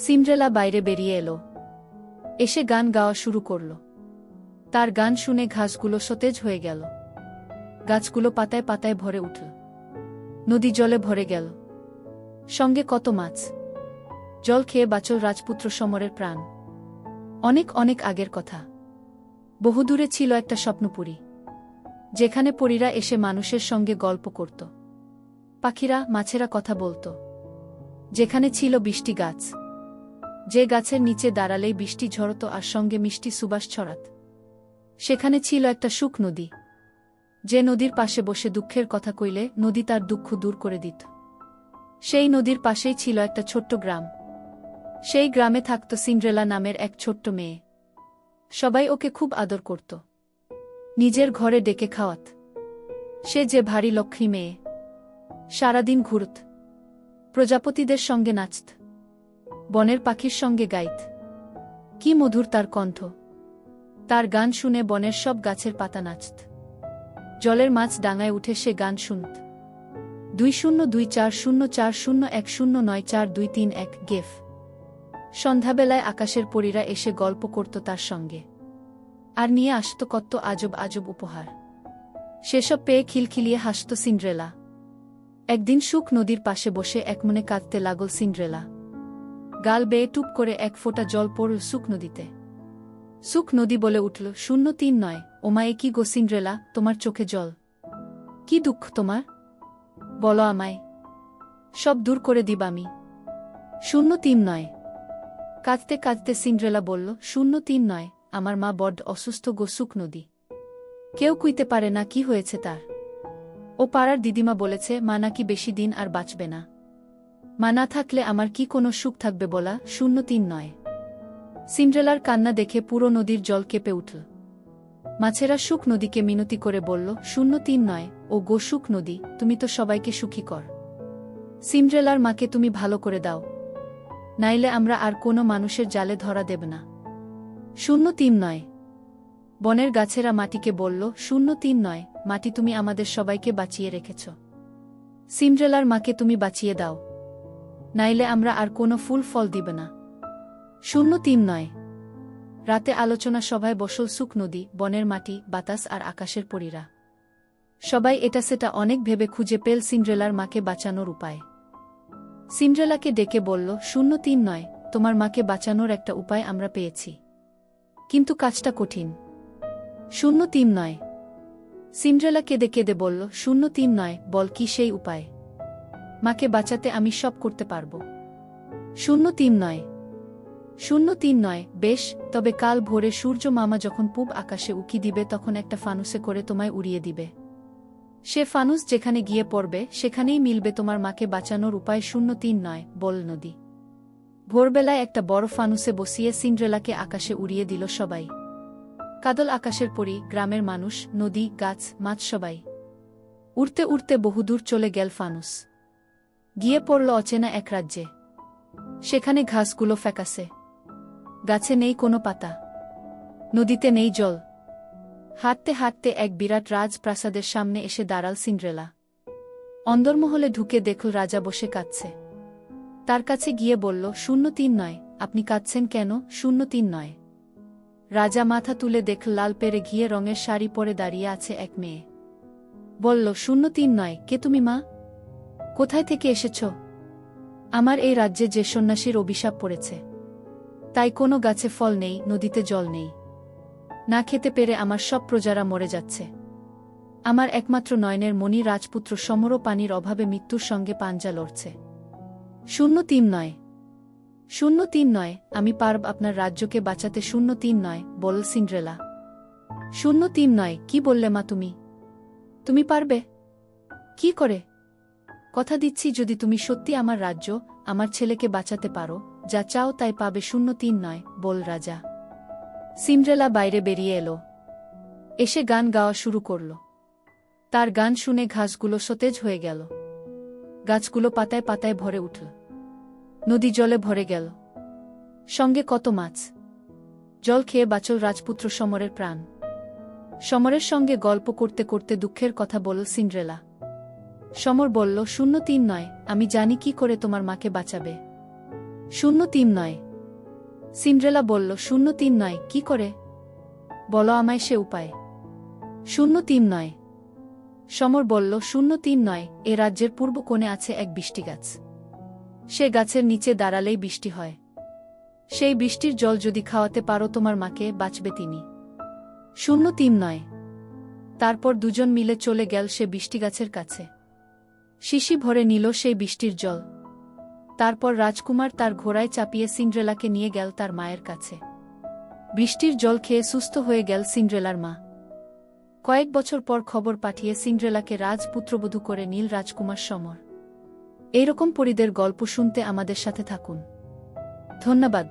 Cinderella বাইরে বেরিয়ে এলো। এসে গান গাওয়া শুরু করল। তার গান শুনে ঘাসগুলো সতেজ হয়ে গেল। গাছগুলো পাতায় পাতায় ভরে উঠল। নদী জলে ভরে গেল। সঙ্গে কত মাছ। জল খেয়ে বাঁচল রাজপুত্র সমরের প্রাণ। অনেক অনেক আগের কথা। বহুদূরে ছিল একটা স্বপ্নপুরী, যেখানে পরীরা এসে মানুষের সঙ্গে গল্প করত, পাখিরা মাছেরা কথা বলত। যেখানে ছিল বৃষ্টি গাছ, যে গাছের নিচে দাঁড়ালেই বৃষ্টি ঝরত আর সঙ্গে মিষ্টি সুবাস ছড়াত। সেখানে ছিল একটা সুখ নদী, যে নদীর পাশে বসে দুঃখের কথা কইলে নদী তার দুঃখ দূর করে দিত। সেই নদীর পাশেই ছিল একটা ছোট্ট গ্রাম। সেই গ্রামে থাকত সিন্ড্রেলা নামের এক ছোট্ট মেয়ে। সবাই ওকে খুব আদর করত, নিজের ঘরে ডেকে খাওয়াত। সে যে ভারী লক্ষ্মী মেয়ে, সারাদিন ঘুরত, প্রজাপতিদের সঙ্গে নাচত, বনের পাখির সঙ্গে গাইত। কি মধুর তার কণ্ঠ! তার গান শুনে বনের সব গাছের পাতা নাচত। জলের মাছ ডাঙায় উঠে সে গান শুনত। 20240401094231 গেফ। সন্ধ্যাবেলায় আকাশের পরীরা এসে গল্প করত তার সঙ্গে, আর নিয়ে আসত কত আজব আজব উপহার। সেসব পেয়ে খিলখিলিয়ে হাসত সিন্ড্রেলা। একদিন সুখ নদীর পাশে বসে একমনে কাঁদতে লাগল সিন্ড্রেলা। গাল বেয়ে টুপ করে এক ফোঁটা জল পড়ল সুখ নদীতে। সুখ নদী বলে উঠল, 03 ওমায়ে কি গো সিন্ড্রেলা, তোমার চোখে জল? কি দুঃখ তোমার? বলো আমায়, সব দূর করে দিব আমি। 03 কাঁদতে কাঁদতে সিন্ড্রেলা বলল, 03 আমার মা বড্ড অসুস্থ গো সুখ নদী। কেউ কুইতে পারে না কি হয়েছে তার। ও পাড়ার দিদিমা বলেছে মা নাকি বেশি দিন আর বাঁচবে না। মা না থাকলে আমার কি কোনো সুখ থাকবে বলা? 03 সিন্ড্রেলার কান্না দেখে পুরো নদীর জল কেঁপে উঠল। মাছেরা সুখ নদীকে মিনতি করে বলল, 03 ও গো সুখ নদী, তুমি তো সবাইকে সুখী কর। সিন্ড্রেলার মাকে তুমি ভালো করে দাও, নাইলে আমরা আর কোনো মানুষের জালে ধরা দেব না। 03 বনের গাছেরা মাটিকে বলল, 03 মাটি, তুমি আমাদের সবাইকে বাঁচিয়ে রেখেছ। সিন্ড্রেলার মাকে তুমি বাঁচিয়ে দাও, নাইলে আমরা আর কোনো ফুল ফল দিব না। 03 রাতে আলোচনা সভায় বসল সুখ নদী, বনের মাটি, বাতাস আর আকাশের পরীরা। সবাই এটা সেটা অনেক ভেবে খুঁজে পেল সিন্ড্রেলার মাকে বাঁচানোর উপায়। সিন্ড্রেলাকে ডেকে বলল, 03 তোমার মাকে বাঁচানোর একটা উপায় আমরা পেয়েছি, কিন্তু কাজটা কঠিন। 03 সিন্ড্রেলা কেঁদে কেঁদে বলল, 03 বল কি সেই উপায়? মাকে বাঁচাতে আমি সব করতে পারব। 03 03 বেশ, তবে কাল ভোরে সূর্য মামা যখন পূব আকাশে উকি দিবে তখন একটা ফানুসে করে তোমায় উড়িয়ে দিবে। সে ফানুস যেখানে গিয়ে পড়বে সেখানেই মিলবে তোমার মাকে বাঁচানোর উপায়। 03 বল নদী। ভোরবেলায় একটা বড় ফানুসে বসিয়ে সিন্ড্রেলাকে আকাশে উড়িয়ে দিল সবাই। কাদল আকাশের পরী, গ্রামের মানুষ, নদী, গাছ, মাছ সবাই। উড়তে উড়তে বহুদূর চলে গেল ফানুস। গিয়ে পড়ল অচেনা এক রাজ্যে। সেখানে ঘাসগুলো ফ্যাকাসে, গাছে নেই কোনো পাতা, নদীতে নেই জল। হাঁটতে হাঁটতে এক বিরাট রাজপ্রাসাদের সামনে এসে দাঁড়াল সিন্ড্রেলা। অন্দরমহলে ঢুকে দেখল রাজা বসে কাঁদছে। তার কাছে গিয়ে বলল, 03 আপনি কাঁদছেন কেন? 03 রাজা মাথা তুলে দেখল লাল পেরে ঘিয়ে রঙের শাড়ি পরে দাঁড়িয়ে আছে এক মেয়ে। বলল, 03 কে তুমি মা? কোথায় থেকে এসেছ? আমার এই রাজ্যে যে সন্ন্যাসীর অভিশাপ পড়েছে, তাই কোনো গাছে ফল নেই, নদীতে জল নেই। না খেতে পেরে আমার সব প্রজারা মরে যাচ্ছে। আমার একমাত্র নয়নের মণি রাজপুত্র সমরও পানির অভাবে মৃত্যুর সঙ্গে পাঞ্জা লড়ছে। 03 03 আমি পারব আপনার রাজ্যকে বাঁচাতে। 03 বল সিন্ড্রেলা। 03 কি বললে মা তুমি? তুমি পারবে? কি করে? কথা দিচ্ছি, যদি তুমি সত্যি আমার রাজ্য, আমার ছেলেকে বাঁচাতে পারো, যা চাও তাই পাবে। 03 বল রাজা। সিন্ড্রেলা বাইরে বেরিয়ে এলো। এসে গান গাওয়া শুরু করল। তার গান শুনে ঘাসগুলো সতেজ হয়ে গেল। গাছগুলো পাতায় পাতায় ভরে উঠল। নদী জলে ভরে গেল। সঙ্গে কত মাছ। জল খেয়ে বাঁচল রাজপুত্র সমরের প্রাণ। সমরের সঙ্গে গল্প করতে করতে দুঃখের কথা বলল সিন্ড্রেলা। সমর বলল, 03 আমি জানি কি করে তোমার মাকে বাঁচাবে। 03 নয়। সিন্ড্রেলা বলল, 03 নয়, কি করে? বলো আমায় সে উপায়। 03 নয়। সমর বলল, 03 নয়, এ রাজ্যের পূর্ব কোণে আছে এক বৃষ্টি গাছ। সে গাছের নিচে দাঁড়ালেই বৃষ্টি হয়। সেই বৃষ্টির জল যদি খাওয়াতে পারো তোমার মাকে, বাঁচবে তিনি। 03 নয়। তারপর দুজন মিলে চলে গেল সে বৃষ্টিগাছের কাছে। শিশি ভরে নিল সেই বৃষ্টির জল। তারপর রাজকুমার তার ঘোড়ায় চাপিয়ে সিন্ড্রেলাকে নিয়ে গেল তার মায়ের কাছে। বৃষ্টির জল খেয়ে সুস্থ হয়ে গেল সিন্ড্রেলার মা। কয়েক বছর পর খবর পাঠিয়ে সিন্ড্রেলাকে রাজপুত্রবধূ করে নীল রাজকুমার সমর। এইরকম পরীদের গল্প শুনতে আমাদের সাথে থাকুন। ধন্যবাদ।